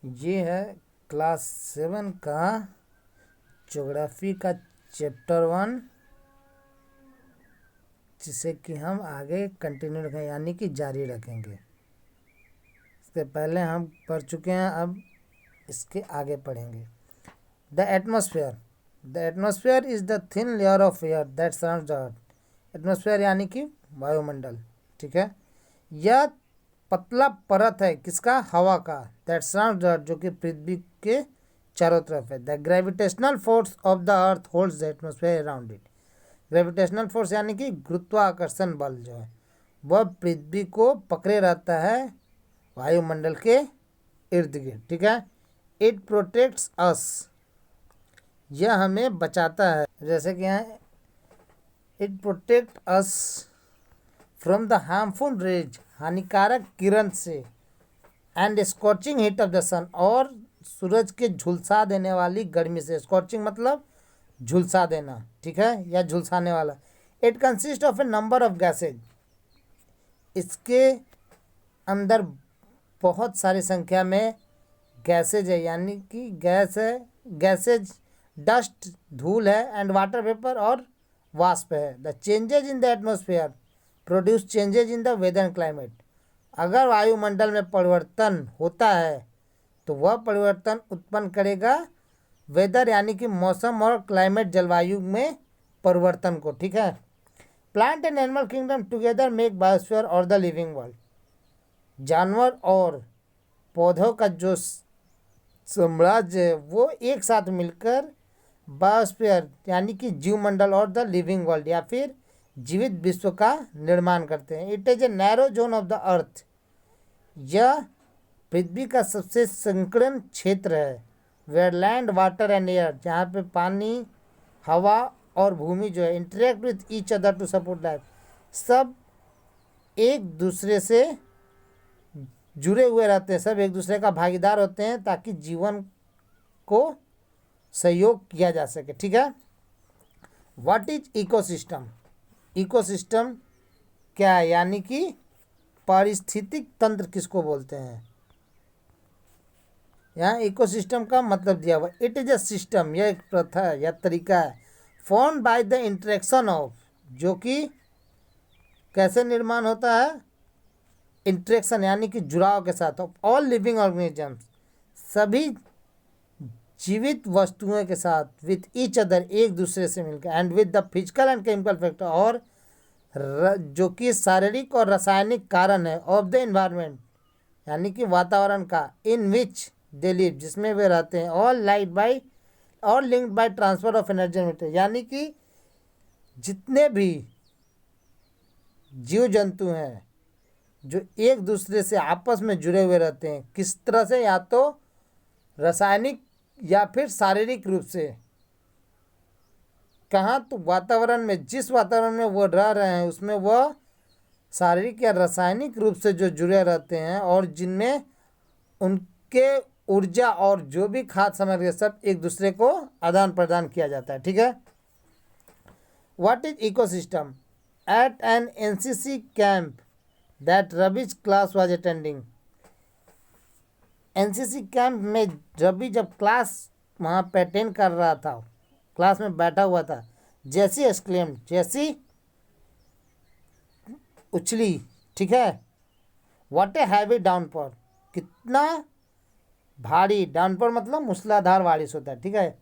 ये है क्लास 7 का ज्योग्राफी का चैप्टर 1, जिसे कि हम आगे कंटिन्यू रखेंगे यानी कि जारी रखेंगे। इसके पहले हम पढ़ चुके हैं, अब इसके आगे पढ़ेंगे। The atmosphere is the thin layer of air that surrounds the earth. Atmosphere यानी कि वायुमंडल, ठीक है। यह पतला परत है किसका? हवा का। दैट सराउंड्स द अर्थ, जो कि पृथ्वी के चारों तरफ है। The gravitational force of the earth holds the atmosphere around it. Gravitational force यानी कि गुरुत्वाकर्षण बल जो है वह पृथ्वी को पकड़े रहता है वायुमंडल के इर्द गिर्द, ठीक है। इट प्रोटेक्ट्स अस, यह हमें बचाता है। जैसे कि यहाँ it protect us from the harmful rays, हानिकारक किरण से, and scorching heat of the sun, और सूरज के झुलसा देने वाली गर्मी से। स्कॉचिंग मतलब झुलसा देना, ठीक है, या झुलसाने वाला। It consist of A number of gases, इसके अंदर बहुत सारी संख्या में गैसेज है, यानी कि गैस है, गैसेज, डस्ट धूल है, एंड वाटर वेपर और वाष्प है। The changes in the atmosphere produce changes in the weather and climate. अगर वायुमंडल में परिवर्तन होता है तो वह परिवर्तन उत्पन्न करेगा वेदर यानी कि मौसम और क्लाइमेट, जलवायु में परिवर्तन को, ठीक है। Plant and animal kingdom together make biosphere और द लिविंग वर्ल्ड। जानवर और पौधों का जो साम्राज्य है वो एक साथ मिलकर बायोस्फीयर यानी कि जीवमंडल और द लिविंग वर्ल्ड या फिर जीवित विश्व का निर्माण करते हैं। It is a narrow zone of the earth, यह पृथ्वी का सबसे संकीर्ण क्षेत्र है। Where land, water and air, जहाँ पे पानी, हवा और भूमि जो है interact with each other to support life, सब एक दूसरे से जुड़े हुए रहते हैं, सब एक दूसरे का भागीदार होते हैं ताकि जीवन को सहयोग किया जा सके, ठीक है। What is ecosystem? इकोसिस्टम क्या है? यानी कि पारिस्थितिक तंत्र किसको बोलते हैं? यहाँ इकोसिस्टम का मतलब दिया हुआ, इट इज अ सिस्टम, यह एक प्रथा है या तरीका है, form by the interaction of, जो कि कैसे निर्माण होता है? इंटरेक्शन यानी कि जुड़ाव के साथ, ऑफ ऑल लिविंग ऑर्गेनिजम्स, सभी जीवित वस्तुओं के साथ, विथ ईच अदर, एक दूसरे से मिलकर, and with the physical and chemical factor, और जो कि शारीरिक और रासायनिक कारण है, ऑफ द इन्वायरमेंट यानी कि वातावरण का, इन विच दे लिव, जिसमें वे रहते हैं, ऑल लाइट बाई और linked by transfer of energy material, यानी कि जितने भी जीव जंतु हैं जो एक दूसरे से आपस में जुड़े हुए रहते हैं, किस तरह से? या तो रासायनिक या फिर शारीरिक रूप से। कहाँ? तो वातावरण में, जिस वातावरण में वो रह रहे हैं उसमें वह शारीरिक या रासायनिक रूप से जो जुड़े रहते हैं, और जिनमें उनके ऊर्जा और जो भी खाद्य सामग्री सब एक दूसरे को आदान प्रदान किया जाता है, ठीक है। What is ecosystem? At an NCC camp that रवि's class was attending, NCC camp में रवि जब क्लास वहाँ पे अटेंड कर रहा था, क्लास में बैठा हुआ था, जैसी एक्सक्लेम्ड, जैसी उछली, ठीक है। व्हाट ए हैवी डाउनपोर, कितना भारी, डाउनपोर मतलब मूसलाधार बारिश होता है, ठीक है।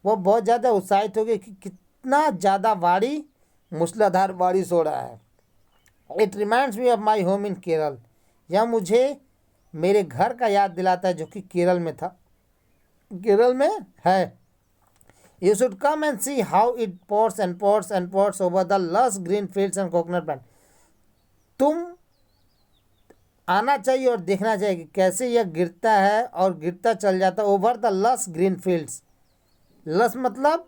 वो बहुत ज़्यादा उत्साहित हो गई कि कितना ज़्यादा भारी मूसलाधार बारिश हो रहा है। It reminds me of my home in Kerala, यह मुझे मेरे घर का याद दिलाता है जो कि केरल में था, केरल में है। You should come and see how it pours and pours and pours over the lush green fields and coconut plant. तुम आना चाहिए और देखना चाहिए कि कैसे यह गिरता है और गिरता चल जाता है over the lush green fields. लस मतलब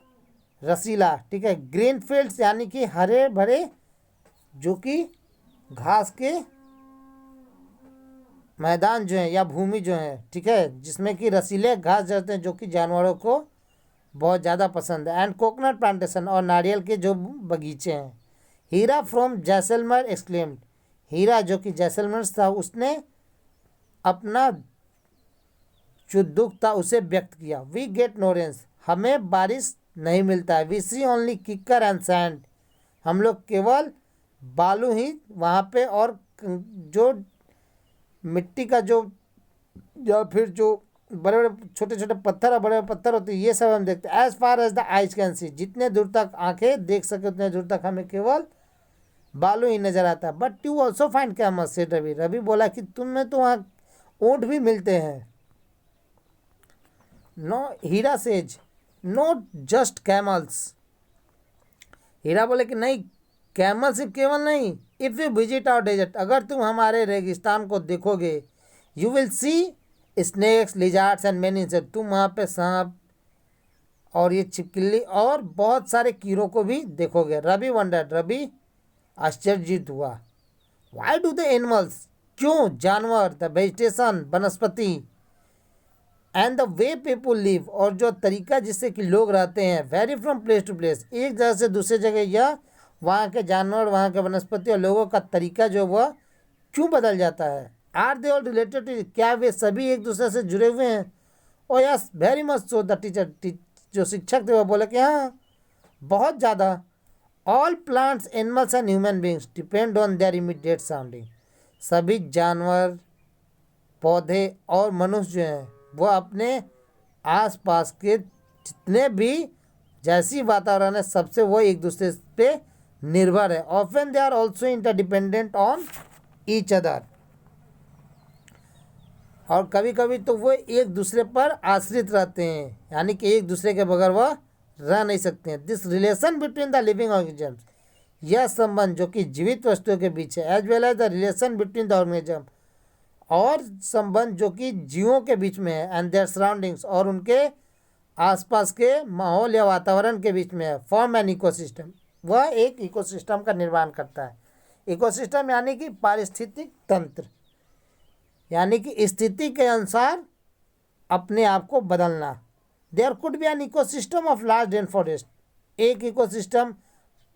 रसीला, ठीक है। ग्रीन फील्ड्स यानी कि हरे भरे, जो कि घास के मैदान जो है या भूमि जो है, ठीक है, जिसमें कि रसीले घास जड़ते हैं जो कि जानवरों को बहुत ज़्यादा पसंद है। एंड कोकोनट प्लांटेशन, और नारियल के जो बगीचे हैं। हीरा फ्रॉम जैसलमेर एक्सक्लेम्ड, हीरा जो कि जैसलमेर था, उसने अपना जो दुख था उसे व्यक्त किया। वी गेट नो रेन, हमें बारिश नहीं मिलता है। We see only kikar and sand, हम लोग केवल बालू ही वहाँ पे और जो मिट्टी का जो या फिर जो बड़े बड़े छोटे छोटे पत्थर और बड़े बड़े पत्थर होते हैं, ये सब हम देखते हैं। As far as the eyes can see, जितने दूर तक आंखें देख सके उतने दूर तक हमें केवल बालू ही नजर आता है। But you also find camels, said Ravi. Ravi बोला कि तुम्हें तो वहाँ ऊँट भी मिलते हैं। No, Heera says not just camels. Heera बोले कि नहीं, कैमल सिर्फ केवल नहीं। If you visit our desert, अगर तुम हमारे रेगिस्तान को देखोगे, you will see snakes, lizards and many insect, तुम वहाँ पे सांप और ये छिपकली और बहुत सारे कीड़ों को भी देखोगे। रवि वंडर्ड, रवि आश्चर्यचकित हुआ। वाई डू द एनिमल्स, क्यों जानवर, द वेजिटेशन वनस्पति, and the way people live, और जो तरीका जिससे कि लोग रहते हैं, vary from place to place, एक जगह से दूसरे जगह, या वहाँ के जानवर, वहाँ के वनस्पति और लोगों का तरीका जो वह क्यों बदल जाता है। Are they all related to, क्या वे सभी एक दूसरे से जुड़े हुए हैं। Oh yes very much so, the teacher, जो शिक्षक थे वह बोले कि हाँ बहुत ज़्यादा। All plants, animals and human beings depend on their immediate surrounding, सभी जानवर, पौधे और मनुष्य जो हैं वो अपने आसपास के जितने भी जैसी वातावरण है सबसे वो एक दूसरे पे निर्भर है। Often they are also interdependent on each other, और कभी कभी तो वो एक दूसरे पर आश्रित रहते हैं, यानी कि एक दूसरे के बगैर वह रह नहीं सकते हैं। This relation between the living organisms, यह संबंध जो कि जीवित वस्तुओं के बीच है, as well as the relation between the organism, और संबंध जो कि जीवों के बीच में है, एंड देयर सराउंडिंग्स, और उनके आसपास के माहौल या वातावरण के बीच में है, फॉर्म एन इकोसिस्टम, वह एक इकोसिस्टम का निर्माण करता है। इकोसिस्टम यानी कि पारिस्थितिक तंत्र, यानी कि स्थिति के अनुसार अपने आप को बदलना। There could be an ecosystem of large rain forest, एक इकोसिस्टम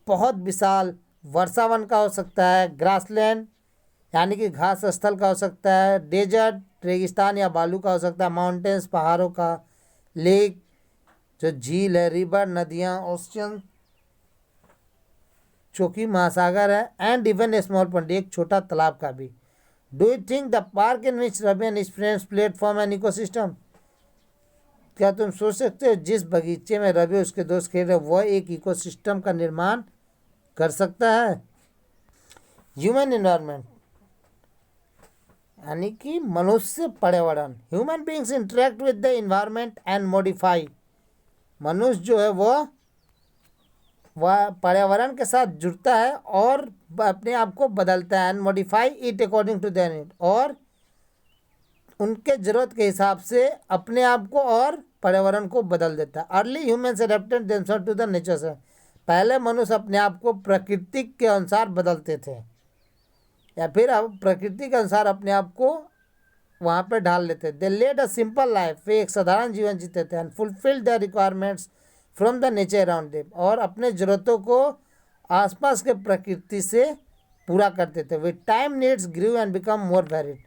बहुत विशाल वर्षावन का हो सकता है, ग्रासलैंड यानी कि घास स्थल का हो सकता है, डेजर्ट रेगिस्तान या बालू का हो सकता है, माउंटेन्स पहाड़ों का, लेक जो झील है, रिवर नदियाँ, ओशियन जो कि महासागर है, and even a small pond, एक छोटा तालाब का भी। Do you think the park in which Ravi and his friends platform an ecosystem, क्या तुम सोच सकते हो जिस बगीचे में रवि उसके दोस्त खेल रहे वह एक इकोसिस्टम का निर्माण कर सकता है। ह्यूमन इन्वायरमेंट यानी कि मनुष्य पर्यावरण, human beings interact with the environment and modify, मनुष्य जो है वह पर्यावरण के साथ जुड़ता है और अपने आप को बदलता है, and modify it according to their need, और उनके ज़रूरत के हिसाब से अपने आप को और पर्यावरण को बदल देता है। Early humans adapted themselves to the nature से, पहले मनुष्य अपने आप को प्रकृति के अनुसार बदलते थे, या फिर अब प्रकृति के अनुसार अपने आप को वहाँ पे ढाल लेते। दे लेड अ सिंपल लाइफ, वे एक साधारण जीवन जीते थे, and fulfil the requirements from the nature around them, और अपने ज़रूरतों को आसपास के प्रकृति से पूरा करते थे। With time needs grew and become more varied,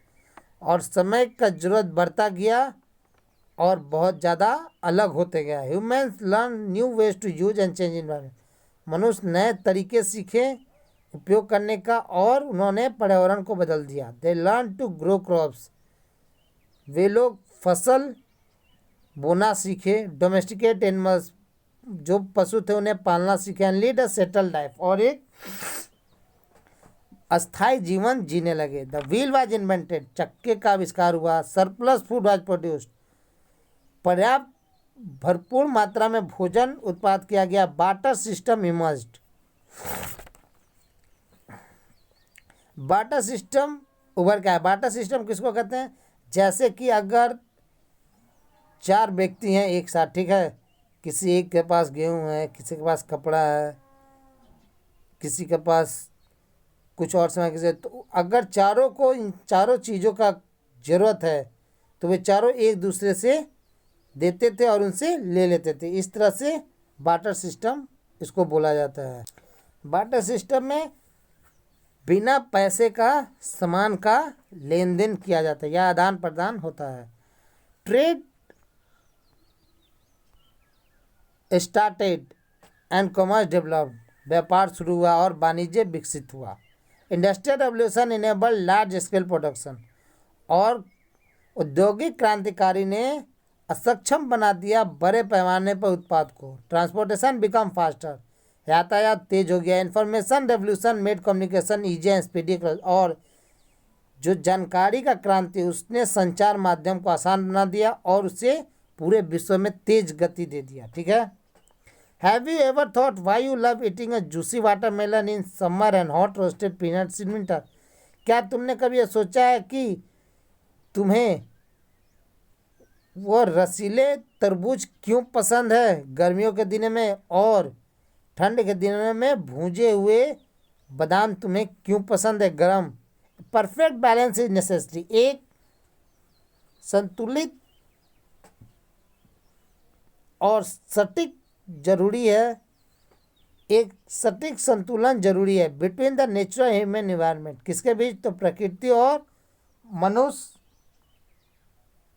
और समय का जरूरत बढ़ता गया और बहुत ज़्यादा अलग होते गया। Humans learn new ways to use and change environment, मनुष्य नए तरीके सीखे उपयोग करने का और उन्होंने पर्यावरण को बदल दिया। They learn to grow crops, वे लोग फसल बोना सीखे। डोमेस्टिकेट एनिमल्स, जो पशु थे उन्हें पालना सीखे। And lead a settle life, और एक अस्थायी जीवन जीने लगे। द व्हील वाज इन्वेंटेड, चक्के का आविष्कार हुआ। सरप्लस फूड वाज प्रोड्यूस्ड, पर्याप्त भरपूर मात्रा में भोजन उत्पाद किया गया। Barter system emerged, barter system उभर के आया। बार्टर सिस्टम किसको कहते हैं, जैसे कि अगर चार व्यक्ति हैं एक साथ, ठीक है, किसी एक के पास गेहूं है, किसी के पास कपड़ा है, किसी के पास कुछ और सामान, किसी, तो अगर चारों को इन चारों चीज़ों का ज़रूरत है तो वे चारों एक दूसरे से देते थे और उनसे ले लेते थे। इस तरह से बार्टर सिस्टम इसको बोला जाता है। बार्टर सिस्टम में बिना पैसे का सामान का लेन देन किया जाता है या आदान प्रदान होता है। Trade started and commerce developed, व्यापार शुरू हुआ और वाणिज्य विकसित हुआ। Industrial revolution enabled large scale production, और औद्योगिक क्रांतिकारी ने असक्षम बना दिया बड़े पैमाने पर उत्पाद को। ट्रांसपोर्टेशन बिकम फास्टर, यातायात तेज हो गया। Information revolution made communication easy and speedy, और जो जानकारी का क्रांति उसने संचार माध्यम को आसान बना दिया और उसे पूरे विश्व में तेज गति दे दिया। ठीक है। Have you ever thought why you love eating a juicy watermelon in summer and hot roasted peanuts in winter? क्या तुमने कभी यह सोचा है कि तुम्हें वो रसीले तरबूज क्यों पसंद है गर्मियों के दिनों में, और ठंड के दिनों में भूंजे हुए बादाम तुम्हें क्यों पसंद है गर्म? परफेक्ट बैलेंस इज नेसेसरी, एक संतुलित और सटीक जरूरी है, एक सटीक संतुलन जरूरी है between the natural human environment, किसके बीच? तो प्रकृति और मनुष्य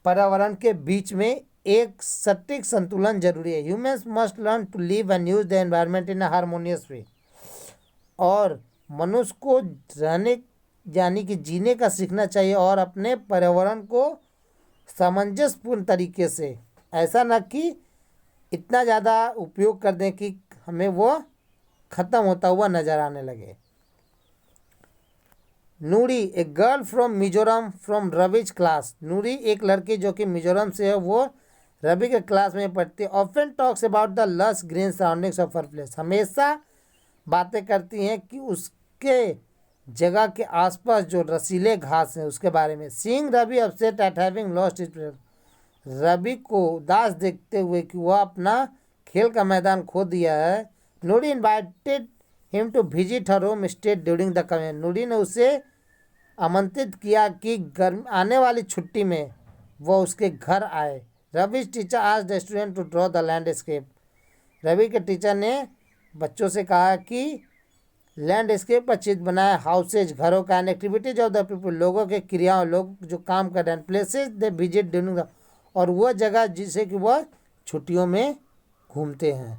पर्यावरण के बीच में एक सटीक संतुलन जरूरी है। Humans must learn to live and use the environment in a harmonious way, और मनुष्य को रहने यानी कि जीने का सीखना चाहिए और अपने पर्यावरण को सामंजस्यपूर्ण तरीके से, ऐसा ना कि इतना ज़्यादा उपयोग कर दें कि हमें वो ख़त्म होता हुआ नज़र आने लगे। Noori, a girl from Mizoram from Ravi's class. Noori एक लड़की जो कि मिजोरम से है, वो रवि के क्लास में पढ़ती है। Often talks about the lush green surroundings of her place, हमेशा बातें करती हैं कि उसके जगह के आसपास जो रसीले घास हैं उसके बारे में। Seeing Ravi upset at having lost his, Ravi को उदास देखते हुए कि वह अपना खेल का मैदान खो दिया है। Noori invited him to visit her home state during the coming, Noori ने उसे आमंत्रित किया कि गर्म आने वाली छुट्टी में वह उसके घर आए। रवि टीचर आज the student to draw the landscape, Ravi के टीचर ने बच्चों से कहा कि लैंडस्केप पर चित्र बनाए, हाउसेज घरों का, and activities of the people लोगों के क्रियाओं, लोग जो काम कर रहे हैं, places they visit during the, और वह जगह जिसे कि वह छुट्टियों में घूमते हैं।